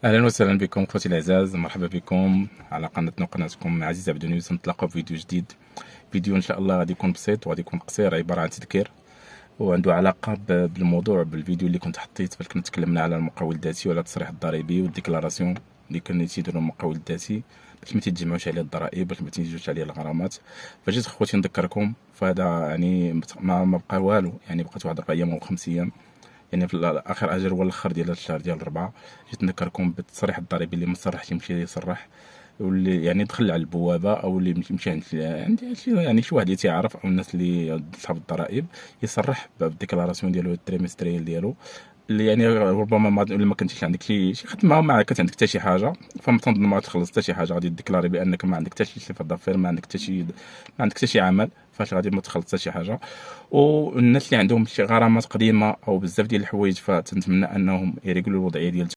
اهلا وسهلا بكم اخوتي الاعزاء، مرحبا بكم على قناتكم عزيز عبد النيوز. نتلاقاو في فيديو جديد. فيديو ان شاء الله غادي يكون بسيط وغادي يكون قصير، عباره عن تذكير وعنده علاقه بالموضوع بالفيديو اللي كنت حطيت فاش كنا تكلمنا على المقاول الذاتي وعلى التصريح الضريبي والديكلاراسيون اللي كان تيديروا المقاول الذاتي باش ما تيتجمعوش عليه الضرائب، باش ما تيجيوش عليه الغرامات. فجيت اخوتي نذكركم فهذا، يعني ما بقى والو، يعني بقات واحد 4 ايام او 5 ايام، يعني في اخر اجل هو الاخر ديال الشهر ديال 4. جيت نذكركم بالتصريح الضريبي اللي ما صرحش يمشي يصرح، واللي يعني دخل على البوابه او اللي مشى عند شي، يعني شي واحد اللي تيعرف او الناس اللي صحاب الضرائب يصرح بالديكلاراسيون ديالو التريمستريال ديالو. اللي يعني ربما ما كنتيش عندك شي خدمه، ما كانت عندك حتى شي حاجه، فما تنظن ما تخلص حتى شي حاجه، غادي ديكلاري بانك ما عندك حتى شي صفه دافير، ما عندك حتى شي، ما عندك حتى شي عمل، فاش غادي ما تخلص حتى شي حاجه. والناس اللي عندهم شي غرامات قديمه او بزاف ديال الحوايج فتنتمنى انهم يريقلوا الوضعيه ديال